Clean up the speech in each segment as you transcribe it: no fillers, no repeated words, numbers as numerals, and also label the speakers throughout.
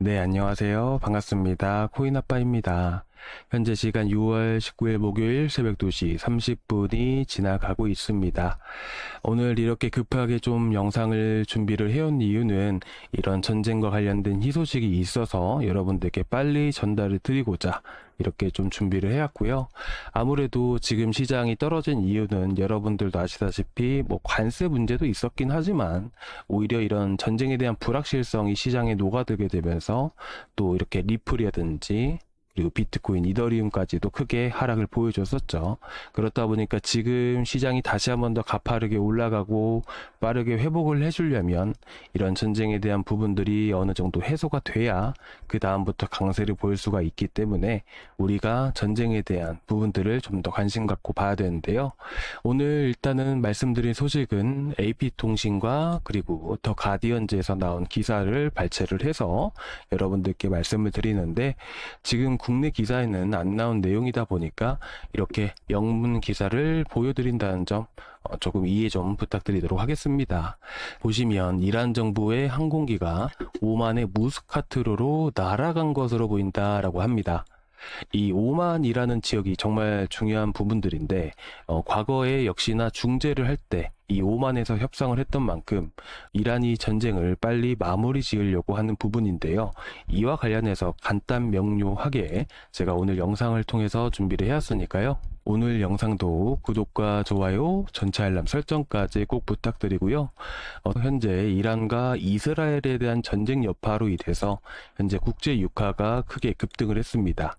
Speaker 1: 네, 안녕하세요. 반갑습니다. 코인아빠입니다. 현재 시간 6월 19일 목요일 새벽 2시 30분이 지나가고 있습니다. 오늘 이렇게 급하게 좀 영상을 준비를 해온 이유는 이런 전쟁과 관련된 희소식이 있어서 여러분들께 빨리 전달을 드리고자 이렇게 좀 준비를 해왔고요. 아무래도 지금 시장이 떨어진 이유는 여러분들도 아시다시피 관세 문제도 있었긴 하지만 오히려 이런 전쟁에 대한 불확실성이 시장에 녹아들게 되면서 또 이렇게 리플이라든지 그리고 비트코인, 이더리움까지도 크게 하락을 보여줬었죠. 그렇다 보니까 지금 시장이 다시 한번 더 가파르게 올라가고 빠르게 회복을 해주려면 이런 전쟁에 대한 부분들이 어느 정도 해소가 돼야 그 다음부터 강세를 보일 수가 있기 때문에 우리가 전쟁에 대한 부분들을 좀 더 관심 갖고 봐야 되는데요. 오늘 일단은 말씀드린 소식은 AP통신과 그리고 더 가디언즈에서 나온 기사를 발췌를 해서 여러분들께 말씀을 드리는데 지금 국내 기사에는 안 나온 내용이다 보니까 이렇게 영문 기사를 보여드린다는 점 조금 이해 좀 부탁드리도록 하겠습니다. 보시면 이란 정부의 항공기가 오만의 무스카트로로 날아간 것으로 보인다라고 합니다. 이 오만이라는 지역이 정말 중요한 부분들인데 과거에 역시나 중재를 할 때 이 오만에서 협상을 했던 만큼 이란이 전쟁을 빨리 마무리 지으려고 하는 부분인데요. 이와 관련해서 간단 명료하게 제가 오늘 영상을 통해서 준비를 해왔으니까요. 오늘 영상도 구독과 좋아요, 전체 알람 설정까지 꼭 부탁드리고요. 현재 이란과 이스라엘에 대한 전쟁 여파로 인해서 현재 국제 유가가 크게 급등을 했습니다.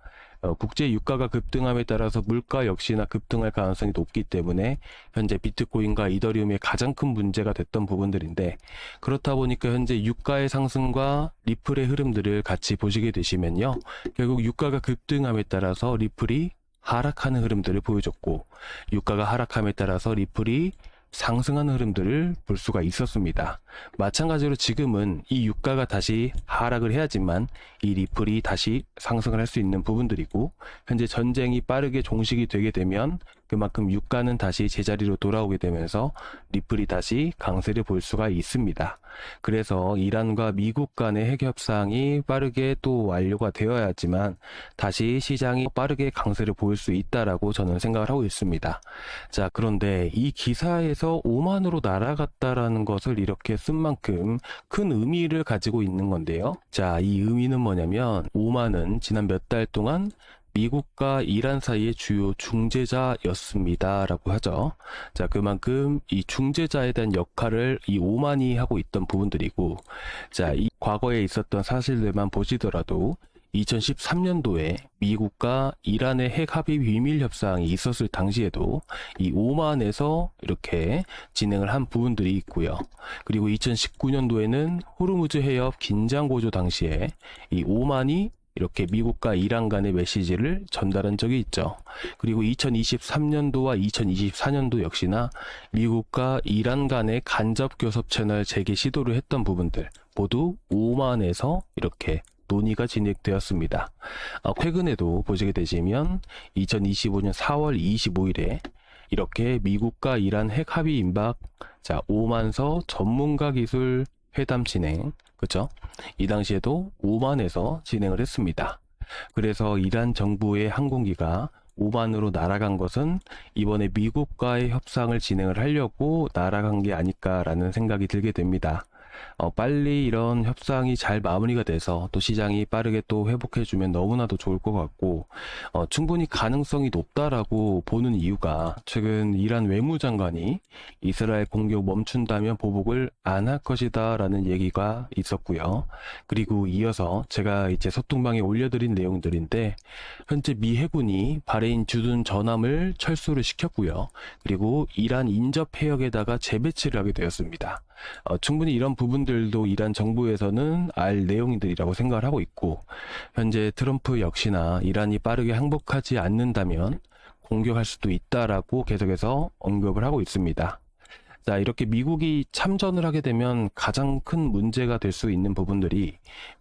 Speaker 1: 국제 유가가 급등함에 따라서 물가 역시나 급등할 가능성이 높기 때문에 현재 비트코인과 이더리움의 가장 큰 문제가 됐던 부분들인데 그렇다 보니까 현재 유가의 상승과 리플의 흐름들을 같이 보시게 되시면요. 결국 유가가 급등함에 따라서 리플이 하락하는 흐름들을 보여줬고 유가가 하락함에 따라서 리플이 상승하는 흐름들을 볼 수가 있었습니다. 마찬가지로 지금은 이 유가가 다시 하락을 해야지만 이 리플이 다시 상승을 할 수 있는 부분들이고 현재 전쟁이 빠르게 종식이 되게 되면 그만큼 유가는 다시 제자리로 돌아오게 되면서 리플이 다시 강세를 볼 수가 있습니다. 그래서 이란과 미국 간의 핵 협상이 빠르게 또 완료가 되어야지만 다시 시장이 빠르게 강세를 보일 수 있다라고 저는 생각을 하고 있습니다. 자, 그런데 이 기사에서 오만으로 날아갔다라는 것을 이렇게 쓴 만큼 큰 의미를 가지고 있는 건데요. 자, 이 의미는 뭐냐면 오만은 지난 몇 달 동안 미국과 이란 사이의 주요 중재자였습니다 라고 하죠. 자, 그만큼 이 중재자에 대한 역할을 이 오만이 하고 있던 부분들이고, 자, 이 과거에 있었던 사실들만 보시더라도 2013년도에 미국과 이란의 핵 합의 비밀 협상이 있었을 당시에도 이 오만에서 이렇게 진행을 한 부분들이 있고요. 그리고 2019년도에는 호르무즈 해협 긴장 고조 당시에 이 오만이 이렇게 미국과 이란 간의 메시지를 전달한 적이 있죠. 그리고 2023년도와 2024년도 역시나 미국과 이란 간의 간접 교섭 채널 재개 시도를 했던 부분들 모두 오만에서 이렇게 논의가 진행되었습니다. 최근에도 보시게 되시면 2025년 4월 25일에 이렇게 미국과 이란 핵 합의 임박, 자, 오만서 전문가 기술 회담 진행, 그렇죠? 이 당시에도 오만에서 진행을 했습니다. 그래서 이란 정부의 항공기가 오만으로 날아간 것은 이번에 미국과의 협상을 진행을 하려고 날아간 게 아닐까라는 생각이 들게 됩니다. 빨리 이런 협상이 잘 마무리가 돼서 또 시장이 빠르게 또 회복해주면 너무나도 좋을 것 같고 충분히 가능성이 높다라고 보는 이유가 최근 이란 외무장관이 이스라엘 공격 멈춘다면 보복을 안 할 것이다 라는 얘기가 있었고요. 그리고 이어서 제가 이제 소통방에 올려드린 내용들인데 현재 미 해군이 바레인 주둔 전함을 철수를 시켰고요. 그리고 이란 인접 해역에다가 재배치를 하게 되었습니다. 충분히 이런 부분들도 이란 정부에서는 알 내용들이라고 생각을 하고 있고 현재 트럼프 역시나 이란이 빠르게 항복하지 않는다면 공격할 수도 있다라고 계속해서 언급을 하고 있습니다. 자, 이렇게 미국이 참전을 하게 되면 가장 큰 문제가 될 수 있는 부분들이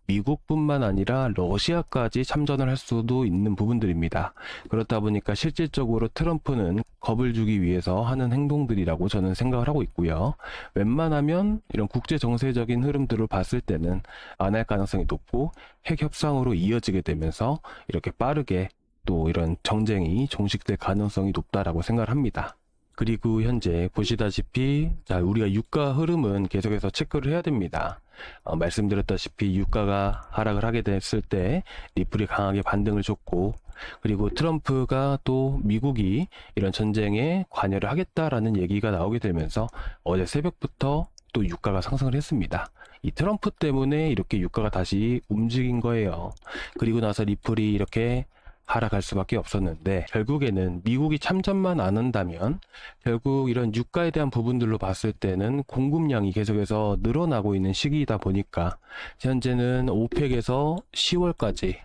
Speaker 1: 미국뿐만 아니라 러시아까지 참전을 할 수도 있는 부분들입니다. 그렇다 보니까 실질적으로 트럼프는 겁을 주기 위해서 하는 행동들이라고 저는 생각을 하고 있고요. 웬만하면 이런 국제 정세적인 흐름들을 봤을 때는 안 할 가능성이 높고 핵 협상으로 이어지게 되면서 이렇게 빠르게 또 이런 정쟁이 종식될 가능성이 높다라고 생각을 합니다. 그리고 현재 보시다시피 우리가 유가 흐름은 계속해서 체크를 해야 됩니다. 말씀드렸다시피 유가가 하락을 하게 됐을 때 리플이 강하게 반등을 줬고, 그리고 트럼프가 또 미국이 이런 전쟁에 관여를 하겠다라는 얘기가 나오게 되면서 어제 새벽부터 또 유가가 상승을 했습니다. 이 트럼프 때문에 이렇게 유가가 다시 움직인 거예요. 그리고 나서 리플이 이렇게 하락할 수밖에 없었는데, 결국에는 미국이 참전만 안 한다면 결국 이런 유가에 대한 부분들로 봤을 때는 공급량이 계속해서 늘어나고 있는 시기이다 보니까 현재는 오펙에서 10월까지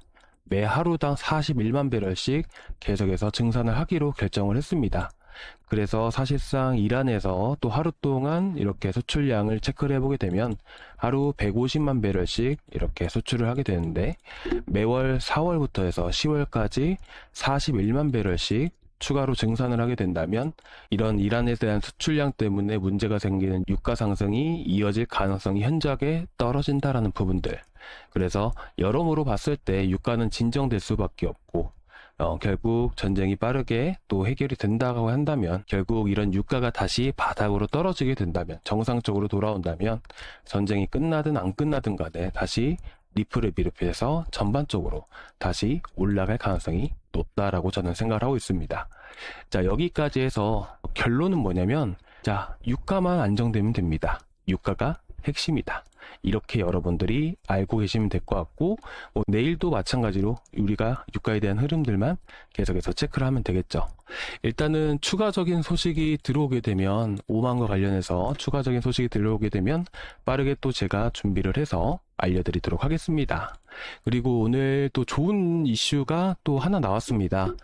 Speaker 1: 매 하루당 41만 배럴씩 계속해서 증산을 하기로 결정을 했습니다. 그래서 사실상 이란에서 또 하루 동안 이렇게 수출량을 체크를 해보게 되면 하루 150만 배럴씩 이렇게 수출을 하게 되는데, 매월 4월부터 해서 10월까지 41만 배럴씩 추가로 증산을 하게 된다면 이런 이란에 대한 수출량 때문에 문제가 생기는 유가 상승이 이어질 가능성이 현저하게 떨어진다라는 부분들. 그래서 여러모로 봤을 때 유가는 진정될 수밖에 없고, 결국 전쟁이 빠르게 또 해결이 된다고 한다면, 결국 이런 유가가 다시 바닥으로 떨어지게 된다면, 정상적으로 돌아온다면 전쟁이 끝나든 안 끝나든 간에 다시 리플을 비롯해서 전반적으로 다시 올라갈 가능성이 높다라고 저는 생각을 하고 있습니다. 여기까지 해서 결론은 뭐냐면, 유가만 안정되면 됩니다. 유가가 핵심이다. 이렇게 여러분들이 알고 계시면 될 것 같고, 내일도 마찬가지로 우리가 유가에 대한 흐름들만 계속해서 체크를 하면 되겠죠. 일단은 추가적인 소식이 들어오게 되면, 오만과 관련해서 추가적인 소식이 들어오게 되면 빠르게 또 제가 준비를 해서 알려드리도록 하겠습니다. 그리고 오늘 또 좋은 이슈가 또 하나 나왔습니다.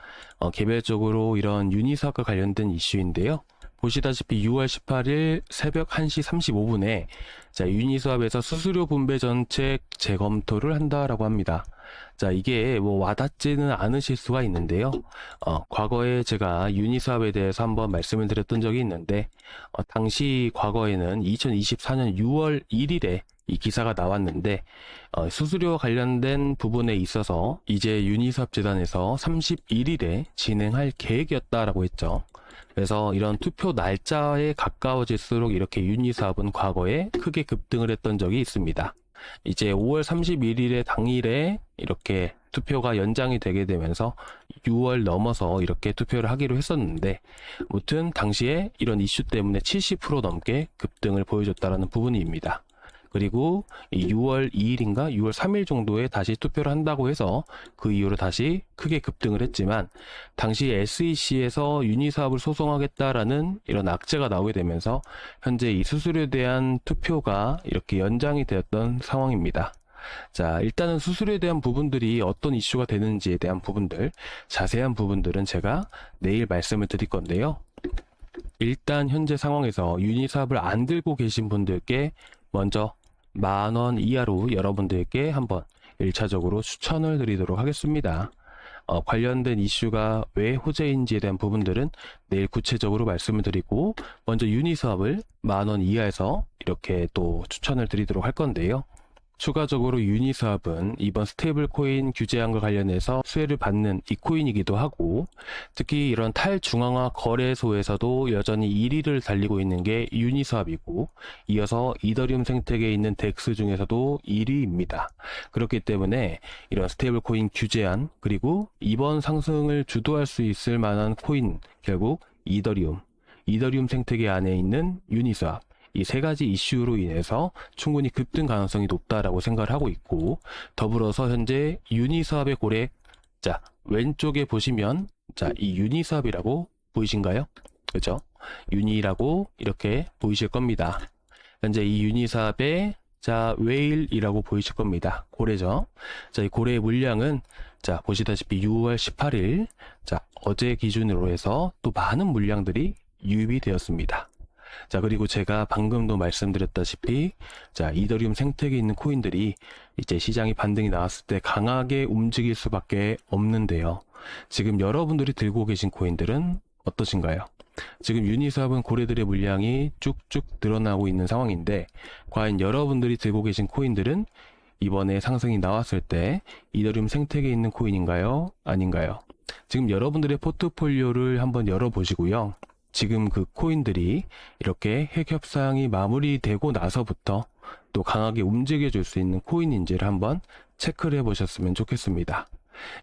Speaker 1: 개별적으로 이런 유니사과 관련된 이슈인데요. 보시다시피 6월 18일 새벽 1시 35분에 유니스왑에서 수수료 분배 정책 재검토를 한다라고 합니다. 이게 와닿지는 않으실 수가 있는데요. 과거에 제가 유니스왑에 대해서 한번 말씀을 드렸던 적이 있는데, 당시 과거에는 2024년 6월 1일에 이 기사가 나왔는데, 수수료 관련된 부분에 있어서 이제 유니스왑 재단에서 31일에 진행할 계획이었다라고 했죠. 그래서 이런 투표 날짜에 가까워질수록 이렇게 유니스왑은 과거에 크게 급등을 했던 적이 있습니다. 이제 5월 31일의 당일에 이렇게 투표가 연장이 되게 되면서 6월 넘어서 이렇게 투표를 하기로 했었는데, 아무튼 당시에 이런 이슈 때문에 70% 넘게 급등을 보여줬다는 부분입니다. 그리고 이 6월 2일인가 6월 3일 정도에 다시 투표를 한다고 해서 그 이후로 다시 크게 급등을 했지만, 당시 SEC에서 유니스왑을 소송하겠다라는 이런 악재가 나오게 되면서 현재 이 수수료에 대한 투표가 이렇게 연장이 되었던 상황입니다. 일단은 수수료에 대한 부분들이 어떤 이슈가 되는지에 대한 부분들, 자세한 부분들은 제가 내일 말씀을 드릴 건데요. 일단 현재 상황에서 유니스왑을 안 들고 계신 분들께 먼저 10,000원 이하로 여러분들께 한번 1차적으로 추천을 드리도록 하겠습니다. 관련된 이슈가 왜 호재인지에 대한 부분들은 내일 구체적으로 말씀을 드리고, 먼저 유니스왑을 10,000원 이하에서 이렇게 또 추천을 드리도록 할 건데요. 추가적으로 유니스왑은 이번 스테이블 코인 규제안과 관련해서 수혜를 받는 이 코인이기도 하고, 특히 이런 탈중앙화 거래소에서도 여전히 1위를 달리고 있는 게 유니스왑이고, 이어서 이더리움 생태계에 있는 덱스 중에서도 1위입니다. 그렇기 때문에 이런 스테이블 코인 규제안, 그리고 이번 상승을 주도할 수 있을 만한 코인, 결국 이더리움 생태계 안에 있는 유니스왑, 이 세 가지 이슈로 인해서 충분히 급등 가능성이 높다라고 생각을 하고 있고, 더불어서 현재 유니스왑의 고래, 왼쪽에 보시면 이 유니스왑이라고 보이신가요? 그죠? 유니라고 이렇게 보이실 겁니다. 현재 이 유니스왑의 웨일이라고 보이실 겁니다. 고래죠. 이 고래의 물량은 보시다시피 6월 18일 어제 기준으로 해서 또 많은 물량들이 유입이 되었습니다. 그리고 제가 방금도 말씀드렸다시피 이더리움 생태계에 있는 코인들이 이제 시장이 반등이 나왔을 때 강하게 움직일 수밖에 없는데요. 지금 여러분들이 들고 계신 코인들은 어떠신가요? 지금 유니스왑은 고래들의 물량이 쭉쭉 늘어나고 있는 상황인데, 과연 여러분들이 들고 계신 코인들은 이번에 상승이 나왔을 때 이더리움 생태계에 있는 코인인가요? 아닌가요? 지금 여러분들의 포트폴리오를 한번 열어보시고요. 지금 그 코인들이 이렇게 핵 협상이 마무리되고 나서부터 또 강하게 움직여줄 수 있는 코인인지를 한번 체크를 해보셨으면 좋겠습니다.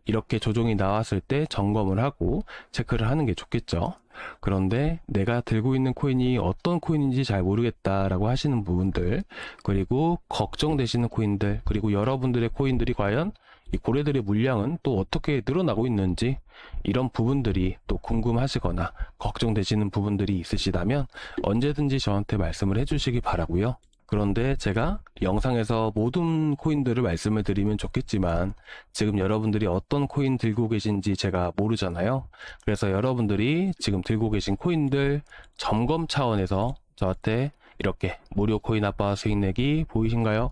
Speaker 1: 이렇게 조정이 나왔을 때 점검을 하고 체크를 하는 게 좋겠죠. 그런데 내가 들고 있는 코인이 어떤 코인인지 잘 모르겠다라고 하시는 부분들, 그리고 걱정되시는 코인들, 그리고 여러분들의 코인들이 과연 이 고래들의 물량은 또 어떻게 늘어나고 있는지, 이런 부분들이 또 궁금하시거나 걱정되시는 부분들이 있으시다면 언제든지 저한테 말씀을 해주시기 바라고요. 그런데 제가 영상에서 모든 코인들을 말씀을 드리면 좋겠지만 지금 여러분들이 어떤 코인 들고 계신지 제가 모르잖아요. 그래서 여러분들이 지금 들고 계신 코인들 점검 차원에서 저한테 이렇게 무료 코인 아빠 수익 내기 보이신가요?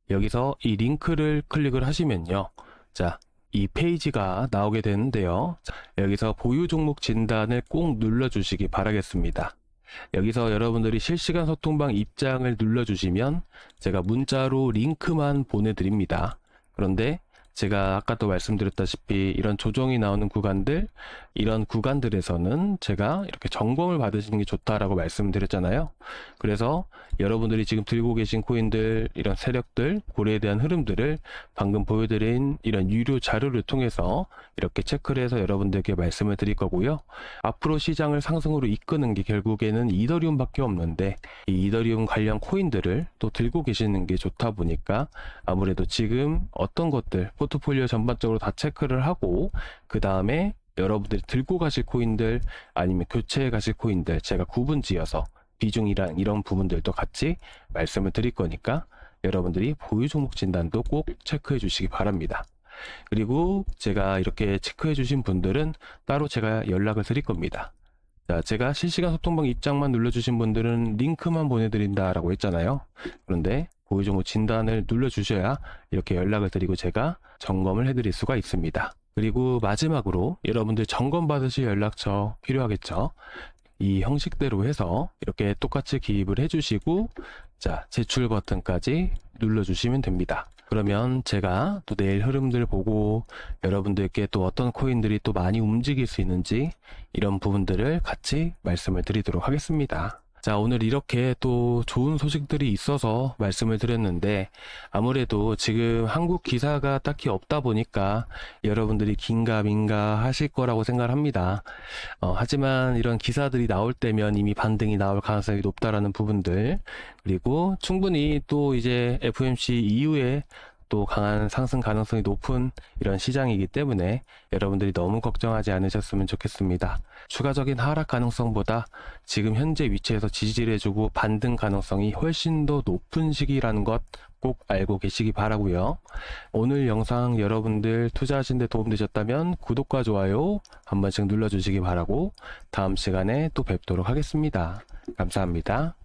Speaker 1: 여기서 이 링크를 클릭을 하시면요. 자, 이 페이지가 나오게 되는데요. 자, 여기서 보유 종목 진단을 꼭 눌러주시기 바라겠습니다. 여기서 여러분들이 실시간 소통방 입장을 눌러주시면 제가 문자로 링크만 보내드립니다. 그런데 제가 아까도 말씀드렸다시피 이런 조정이 나오는 구간들, 이런 구간들에서는 제가 이렇게 점검을 받으시는 게 좋다라고 말씀드렸잖아요. 그래서 여러분들이 지금 들고 계신 코인들, 이런 세력들, 고래에 대한 흐름들을 방금 보여드린 이런 유료 자료를 통해서 이렇게 체크를 해서 여러분들께 말씀을 드릴 거고요. 앞으로 시장을 상승으로 이끄는 게 결국에는 이더리움밖에 없는데, 이 이더리움 관련 코인들을 또 들고 계시는 게 좋다 보니까 아무래도 지금 어떤 것들, 포트폴리오 전반적으로 다 체크를 하고 그 다음에 여러분들이 들고 가실 코인들 아니면 교체해 가실 코인들 제가 구분 지어서 비중이랑 이런 부분들도 같이 말씀을 드릴 거니까 여러분들이 보유 종목 진단도 꼭 체크해 주시기 바랍니다. 그리고 제가 이렇게 체크해 주신 분들은 따로 제가 연락을 드릴 겁니다. 자, 제가 실시간 소통방 입장만 눌러주신 분들은 링크만 보내드린다라고 했잖아요. 그런데 보유 종목 진단을 눌러주셔야 이렇게 연락을 드리고 제가 점검을 해드릴 수가 있습니다. 그리고 마지막으로 여러분들 점검 받으실 연락처 필요하겠죠. 이 형식대로 해서 이렇게 똑같이 기입을 해주시고, 자, 제출 버튼까지 눌러주시면 됩니다. 그러면 제가 또 내일 흐름들 보고 여러분들께 또 어떤 코인들이 또 많이 움직일 수 있는지 이런 부분들을 같이 말씀을 드리도록 하겠습니다. 자, 오늘 이렇게 또 좋은 소식들이 있어서 말씀을 드렸는데, 아무래도 지금 한국 기사가 딱히 없다 보니까 여러분들이 긴가민가 하실 거라고 생각을 합니다. 하지만 이런 기사들이 나올 때면 이미 반등이 나올 가능성이 높다라는 부분들, 그리고 충분히 또 이제 FOMC 이후에 또 강한 상승 가능성이 높은 이런 시장이기 때문에 여러분들이 너무 걱정하지 않으셨으면 좋겠습니다. 추가적인 하락 가능성보다 지금 현재 위치에서 지지를 해주고 반등 가능성이 훨씬 더 높은 시기라는 것 꼭 알고 계시기 바라고요. 오늘 영상 여러분들 투자하신 데 도움되셨다면 구독과 좋아요 한 번씩 눌러주시기 바라고 다음 시간에 또 뵙도록 하겠습니다. 감사합니다.